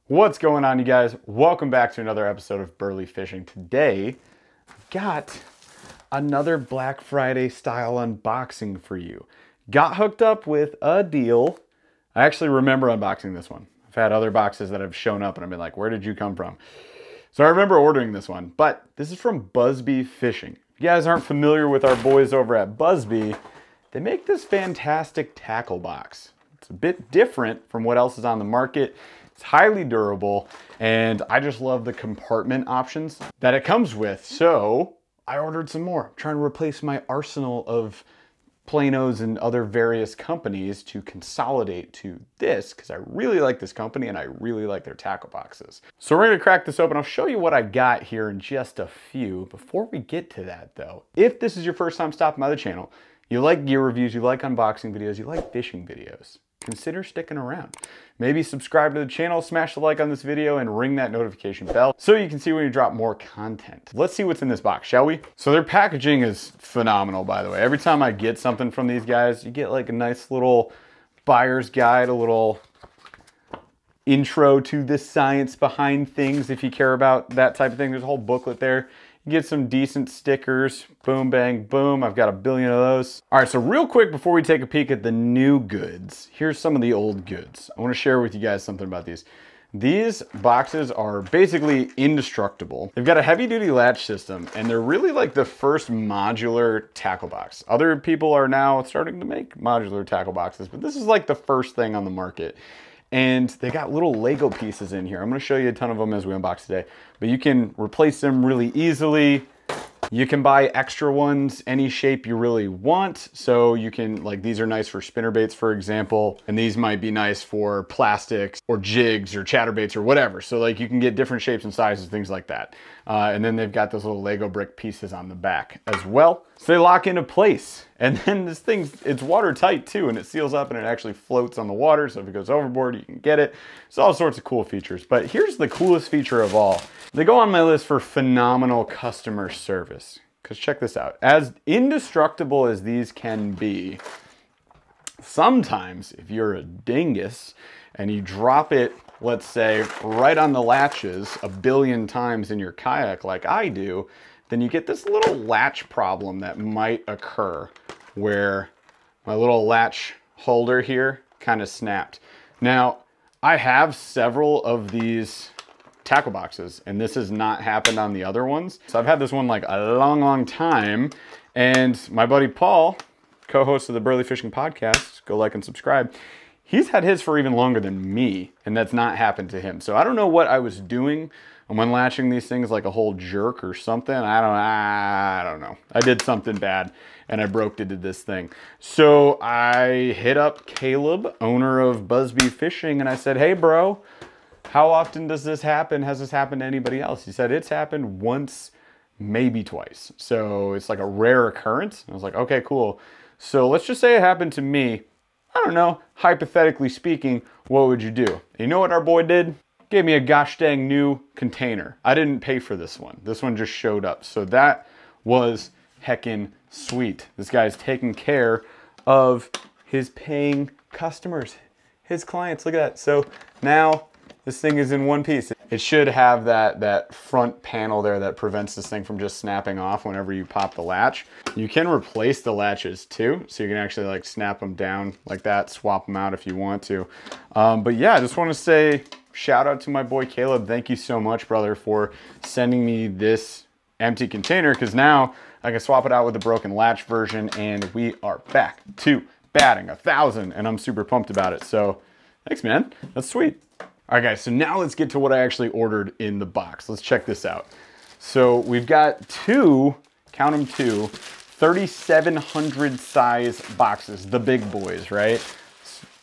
What's going on, you guys? Welcome back to another episode of BurlyFishing. Today, I've got another Black Friday style unboxing for you. Got hooked up with a deal. I actually remember unboxing this one. I've had other boxes that have shown up and I've been like, where did you come from? So I remember ordering this one, but this is from Buzbe Fishing. If you guys aren't familiar with our boys over at Buzbe, they make this fantastic tackle box. It's a bit different from what else is on the market. It's highly durable, and I just love the compartment options that it comes with. So I ordered some more. I'm trying to replace my arsenal of Planos and other various companies to consolidate to this because I really like this company and I really like their tackle boxes. So we're gonna crack this open. I'll show you what I got here in just a few. Before we get to that though, if this is your first time stopping by the channel, you like gear reviews, you like unboxing videos, you like fishing videos, consider sticking around. Maybe subscribe to the channel, smash the like on this video, and ring that notification bell so you can see when we drop more content. Let's see what's in this box, shall we? So their packaging is phenomenal, by the way. Every time I get something from these guys, you get like a nice little buyer's guide, a little intro to the science behind things if you care about that type of thing. There's a whole booklet there. You get some decent stickers, boom, bang, boom. I've got a billion of those. All right, so real quick before we take a peek at the new goods, here's some of the old goods. I wanna share with you guys something about these. These boxes are basically indestructible. They've got a heavy duty latch system and they're really like the first modular tackle box. Other people are now starting to make modular tackle boxes, but this is like the first thing on the market. And they got little Lego pieces in here. I'm gonna show you a ton of them as we unbox today, but you can replace them really easily. You can buy extra ones any shape you really want. So you can, like, these are nice for spinnerbaits, for example, and these might be nice for plastics or jigs or chatterbaits or whatever. So like you can get different shapes and sizes, things like that. And then they've got those little Lego brick pieces on the back as well. So they lock into place. And then this thing, it's watertight too, and it seals up and it actually floats on the water. So if it goes overboard, you can get it. It's all sorts of cool features. But here's the coolest feature of all. They go on my list for phenomenal customer service. Because check this out. As indestructible as these can be, sometimes if you're a dingus and you drop it, let's say, right on the latches a billion times in your kayak like I do, then you get this little latch problem that might occur where my little latch holder here kind of snapped. Now, I have several of these tackle boxes and this has not happened on the other ones. So I've had this one like a long time, and my buddy Paul, co-host of the BurlyFishing podcast, go like and subscribe, he's had his for even longer than me, and that's not happened to him. So I don't know what I was doing when latching these things, like a whole jerk or something. I don't know. I did something bad and I broke into this thing. So I hit up Caleb, owner of Buzbe Fishing, and I said, hey bro, how often does this happen? Has this happened to anybody else? He said it's happened once, maybe twice. So it's like a rare occurrence. I was like, okay, cool. So let's just say it happened to me. I don't know, hypothetically speaking, what would you do? You know what our boy did? Gave me a gosh dang new container. I didn't pay for this one. This one just showed up. So that was heckin' sweet. This guy's taking care of his paying customers, his clients. Look at that. So now this thing is in one piece. It should have that front panel there that prevents this thing from just snapping off whenever you pop the latch. You can replace the latches too, so you can actually like snap them down like that, swap them out if you want to. But yeah, I just want to say shout out to my boy Caleb. Thank you so much, brother, for sending me this empty container, because now I can swap it out with the broken latch version and we are back to batting 1,000, and I'm super pumped about it. So thanks, man. That's sweet. All right, guys, so now let's get to what I actually ordered in the box. Let's check this out. So we've got two, count them two, 3,700 size boxes, the big boys, right?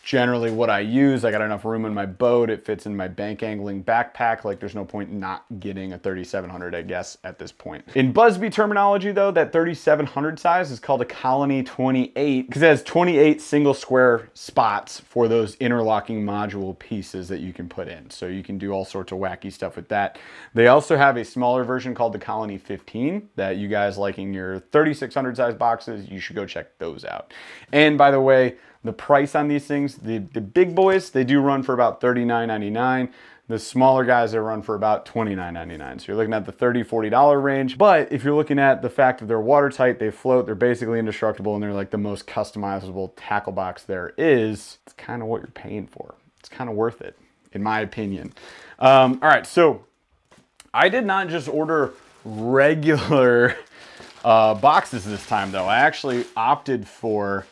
Generally what I use. I got enough room in my boat. It fits in my bank angling backpack. Like there's no point not getting a 3,700, I guess, at this point. In Buzbe terminology though, that 3,700 size is called a Colony 28 because it has 28 single square spots for those interlocking module pieces that you can put in. So you can do all sorts of wacky stuff with that. They also have a smaller version called the Colony 15 that you guys liking your 3,600 size boxes, you should go check those out. And by the way, the price on these things, the big boys, they do run for about $39.99. The smaller guys, they run for about $29.99. So you're looking at the $30, $40 range. But if you're looking at the fact that they're watertight, they float, they're basically indestructible, and they're like the most customizable tackle box there is, it's kind of what you're paying for. It's kind of worth it, in my opinion. All right, so I did not just order regular boxes this time though. I actually opted for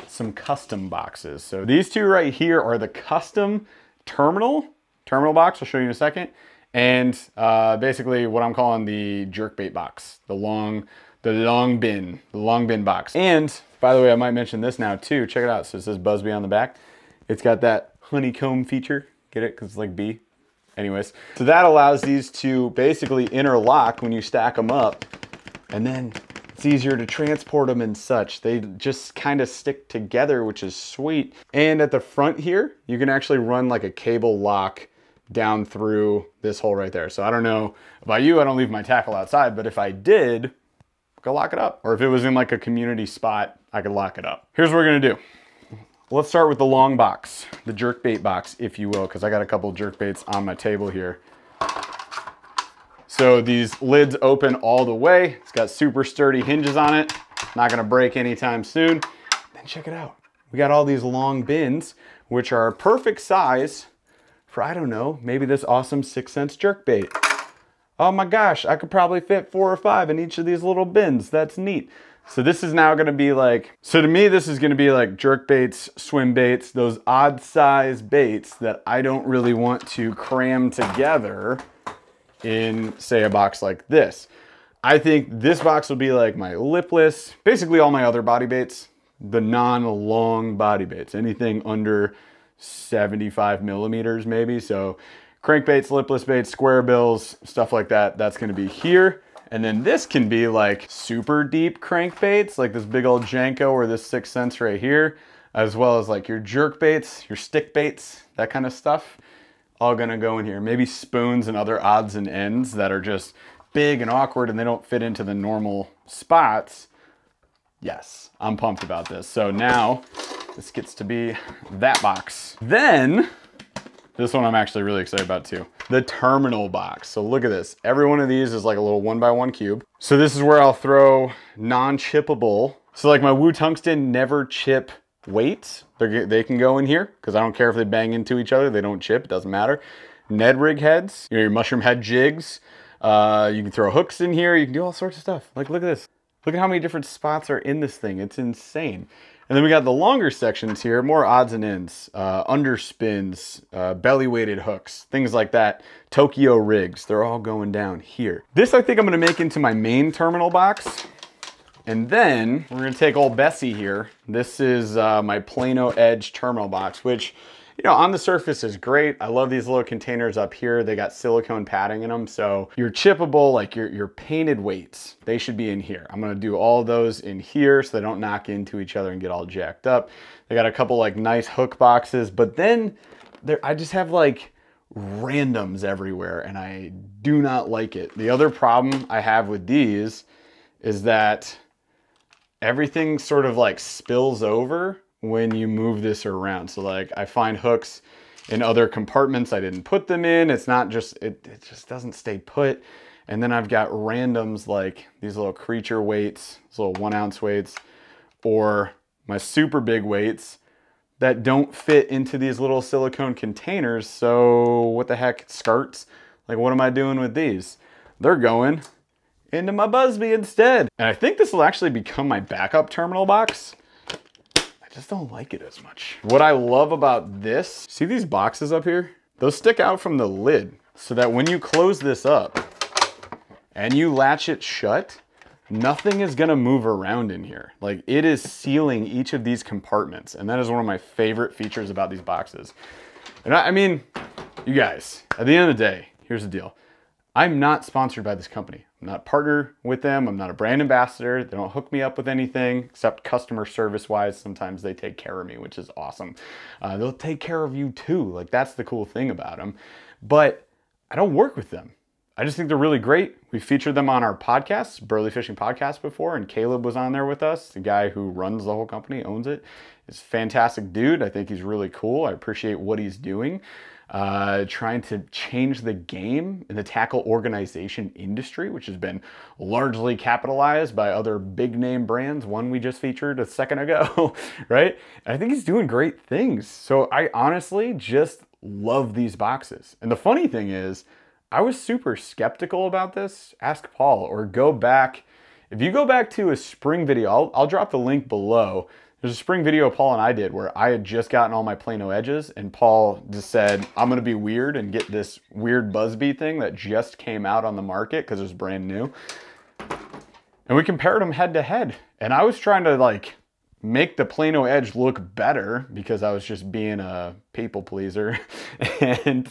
some custom boxes. So these two right here are the custom terminal box. I'll show you in a second. And basically what I'm calling the jerkbait box, the long bin box. And by the way, I might mention this now too. Check it out. So it says Buzbe on the back. It's got that honeycomb feature. Get it? Because it's like bee. Anyways, so that allows these to basically interlock when you stack them up, and then it's easier to transport them and such. They just kind of stick together, which is sweet. And at the front here, you can actually run like a cable lock down through this hole right there. So I don't know about you, I don't leave my tackle outside, but if I did, I could lock it up. Or if it was in like a community spot, I could lock it up. Here's what we're gonna do. Let's start with the long box, the jerkbait box, if you will, because I got a couple jerkbaits on my table here. So these lids open all the way. It's got super sturdy hinges on it. Not gonna break anytime soon. Then check it out. We got all these long bins, which are perfect size for, I don't know, maybe this awesome 6 cents jerkbait. Oh my gosh, I could probably fit 4 or 5 in each of these little bins. That's neat. So this is now gonna be like, so to me, this is gonna be like jerkbaits, swim baits, those odd size baits that I don't really want to cram together in, say, a box like this. I think this box will be like my lipless, basically all my other body baits, the non-long body baits, anything under 75 millimeters maybe. So crankbaits, lipless baits, square bills, stuff like that, that's gonna be here. And then this can be like super deep crankbaits, like this big old Janko or this 6 cents right here, as well as like your jerk baits, your stick baits, that kind of stuff, all gonna go in here. Maybe spoons and other odds and ends that are just big and awkward and they don't fit into the normal spots. Yes, I'm pumped about this. So now this gets to be that box. Then, this one I'm actually really excited about too. The terminal box. So look at this. Every one of these is like a little 1x1 cube. So this is where I'll throw non-chippable. So like my Woo Tungsten never chip weights. They can go in here because I don't care if they bang into each other. They don't chip, it doesn't matter. Ned rig heads, you know, your mushroom head jigs. You can throw hooks in here. You can do all sorts of stuff. Like look at this. Look at how many different spots are in this thing. It's insane. And then we got the longer sections here, more odds and ends, underspins, belly weighted hooks, things like that. Tokyo rigs, they're all going down here. This I think I'm gonna make into my main terminal box. And then we're gonna take old Bessie here. This is my Plano Edge terminal box, which, you know, on the surface is great. I love these little containers up here. They got silicone padding in them. So your chippable, like your painted weights, they should be in here. I'm gonna do all those in here so they don't knock into each other and get all jacked up. They got a couple like nice hook boxes, but then I just have like randoms everywhere and I do not like it. The other problem I have with these is that everything sort of like spills over when you move this around. So like I find hooks in other compartments I didn't put them in. It's not just, it just doesn't stay put. And then I've got randoms like these little creature weights, these little 1 ounce weights, or my super big weights that don't fit into these little silicone containers. So what the heck, skirts? Like what am I doing with these? They're going into my Buzbe instead. And I think this will actually become my backup terminal box. I just don't like it as much. What I love about this, see these boxes up here? Those stick out from the lid so that when you close this up and you latch it shut, nothing is gonna move around in here. Like it is sealing each of these compartments. And that is one of my favorite features about these boxes. And I mean, you guys, at the end of the day, here's the deal. I'm not sponsored by this company. I'm not a partner with them. I'm not a brand ambassador. They don't hook me up with anything except customer service wise. Sometimes they take care of me, which is awesome. They'll take care of you too. Like that's the cool thing about them. But I don't work with them. I just think they're really great. We featured them on our podcast, BurlyFishing podcast before, and Caleb was on there with us. The guy who runs the whole company, owns it. He's a fantastic dude. I think he's really cool. I appreciate what he's doing. trying to change the game in the tackle organization industry, which has been largely capitalized by other big name brands, one we just featured a second ago, right? And I think he's doing great things. So I honestly just love these boxes. And the funny thing is, I was super skeptical about this. Ask Paul, or go back. If you go back to a spring video, I'll drop the link below. There's a spring video Paul and I did where I had just gotten all my Plano edges, and Paul just said, I'm gonna be weird and get this weird Buzbe thing that just came out on the market because it was brand new. And we compared them head to head. And I was trying to like make the Plano edge look better because I was just being a people pleaser and,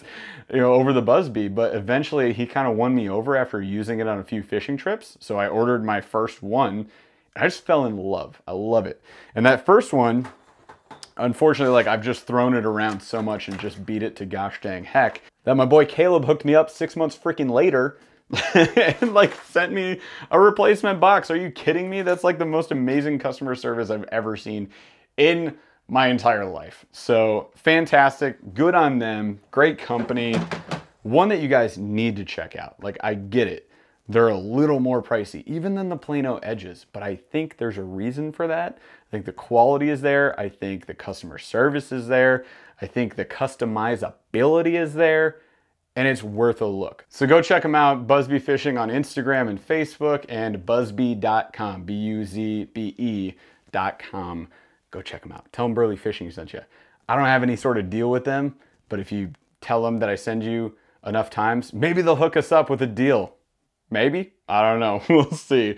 you know, over the Buzbe. But eventually he kind of won me over after using it on a few fishing trips. So I ordered my first one. I just fell in love. I love it. And that first one, unfortunately, like I've just thrown it around so much and just beat it to gosh dang heck that my boy Caleb hooked me up 6 months freaking later and like sent me a replacement box. Are you kidding me? That's like the most amazing customer service I've ever seen in my entire life. So fantastic, good on them, great company, one that you guys need to check out. Like I get it. They're a little more pricey, even than the Plano edges, but I think there's a reason for that. I think the quality is there. I think the customer service is there. I think the customizability is there, and it's worth a look. So go check them out, Buzbe Fishing on Instagram and Facebook, and buzbe.com, BUZBE.com. Go check them out. Tell them BurlyFishing sent you. I don't have any sort of deal with them, but if you tell them that I send you enough times, maybe they'll hook us up with a deal. Maybe? I don't know. We'll see.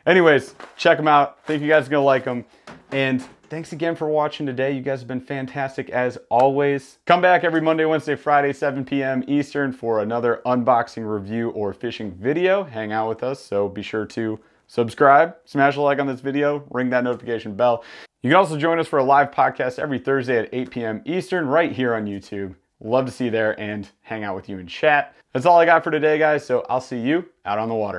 Anyways, check them out. Think you guys are going to like them. And thanks again for watching today. You guys have been fantastic as always. Come back every Monday, Wednesday, Friday, 7 p.m. Eastern for another unboxing, review, or fishing video. Hang out with us. So be sure to subscribe, smash a like on this video, ring that notification bell. You can also join us for a live podcast every Thursday at 8 p.m. Eastern right here on YouTube. Love to see you there and hang out with you in chat. That's all I got for today, guys. So I'll see you out on the water.